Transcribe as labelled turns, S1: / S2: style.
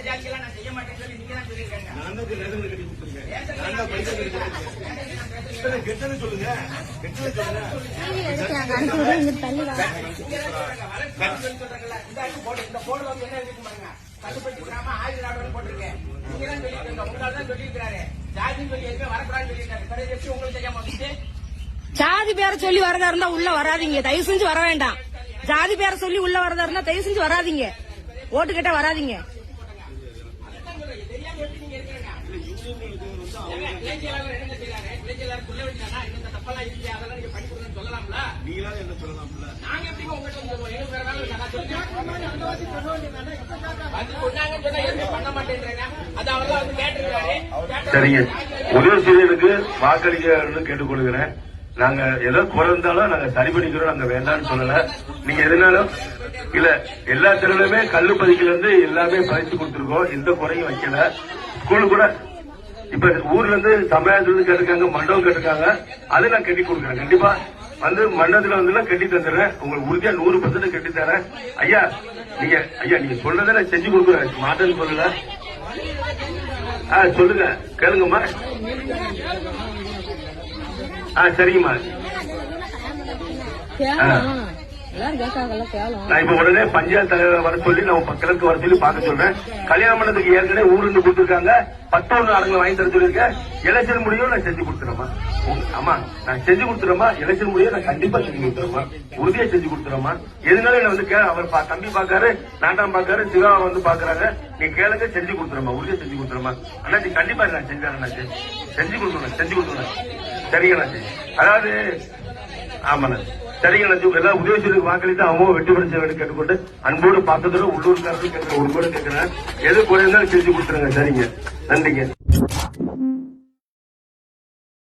S1: ஜாதிக்கெல்லாம் நான் செய்ய மாட்டேன்னு சொல்லி நீங்க தான் சொல்லியிருக்காங்க.
S2: நான் தான் ரேஷன் கட்டி கொடுத்துருக்கேன். நான் தான் பைசா கெட்டது சொல்லுங்க. கெட்டது சொல்லுங்க.
S1: இந்த போர்டு வந்து என்ன இருக்கு பாருங்க. கல்லுப்பட்டி கிராம ஆயுத நாடு போட்டிருக்கேன். நீங்க தான் சொல்லியிருக்கீங்க. உங்களால தான் சொல்லியிருக்காரு. ஜாதின்னு சொல்லி எதுவுமே வரக்கூடாதுன்னு சொல்லியிருக்காரு. கடைசி எப்படி உங்களுக்கு தெரியாம வந்துச்சு?
S3: ஜாதி பேரை சொல்லி வரதா இருந்தா உள்ள வராதீங்க, தயவு செஞ்சு வர வேண்டாம். ஜாதி பேரை சொல்லி உள்ள வரதா இருந்தா தயவு செஞ்சு வராதீங்க, ஓட்டு கேட்டா வராதீங்க.
S2: சரிங்க, உதயசூரியனுக்கு வாக்களிக்க கேட்டுக்கொள்கிறேன். நாங்க எதோ குறைந்தாலும் நாங்க சரி பண்ணிக்கிறோம், நாங்க வேண்டாம்னு சொல்லல. நீங்க எதுனாலும் இல்ல, எல்லா தெருவிலுமே கல்லு பதிக்கல இருந்து எல்லாமே பதிச்சு கொடுத்துருக்கோம், எந்த குறையும் வைக்கல. ஸ்கூலு கூட இப்ப ஊர்ல இருந்து சமுதாயத்துல இருந்து கேட்டிருக்காங்க, மண்டபம் கேட்டிருக்காங்க, அதை நான் கட்டி கொடுக்குறேன். கண்டிப்பா வந்து மண்டபத்துல வந்து கட்டி தந்துடுறேன், உங்களுக்கு உறுதியா 100% கட்டி தரேன். ஐயா நீங்க சொல்றதை நான் செஞ்சு கொடுக்குறேன், மாட்டேன்னு சொல்லல. சொல்லுங்க, கேளுங்கம்மா. சரிங்கம்மா. நான் இப்ப உடனே பஞ்சாயத்து தலைவர் வர சொல்லி நான் கிழக்கு வர சொல்லி பார்க்க சொல்றேன். கல்யாண மண்டபத்துக்கு ஏற்கனவே ஊருந்து கொடுத்துருக்காங்க, 11 ஆளுங்க வாங்கி தர சொல்லியிருக்கேன். எலெக்ஷன் முடியும் நான் செஞ்சு கொடுத்துறேம்மா. ஆமா, நான் செஞ்சு கொடுத்துறேம்மா. எலெக்ஷன் முடியும் நான் கண்டிப்பா செஞ்சு கொடுத்துறேம்மா, உறுதியா செஞ்சு கொடுத்துறேம்மா. எதுனாலும் என்ன வந்து அவர் தம்பி பாக்காரு, நாட்டாம் பாக்காரு, சிவா வந்து பாக்குறாங்க. நீ கேளுங்க, செஞ்சு கொடுத்துறேம்மா, உறுதியா செஞ்சு கொடுத்துறேம்மா. அண்ணாச்சி கண்டிப்பா நான் செஞ்சேன், அண்ணாச்சி செஞ்சு கொடுத்துறேன். சரிங்க அண்ணாச்சி. அதாவது ஆமாண்ணா, சரிங்க அண்ணாச்சி. எல்லாம் உதயசூரியனுக்கு வாக்களித்து அவங்க வெற்றி பெற செய்ய கேட்டுக்கொண்டு அன்போடு பார்த்ததோட உள்ளூர்காரர்கள் கேட்கிற உங்களோட கேட்கிறேன். எது குறைந்தாலும் செஞ்சு கொடுத்துருங்க. சரிங்க, நன்றிங்க.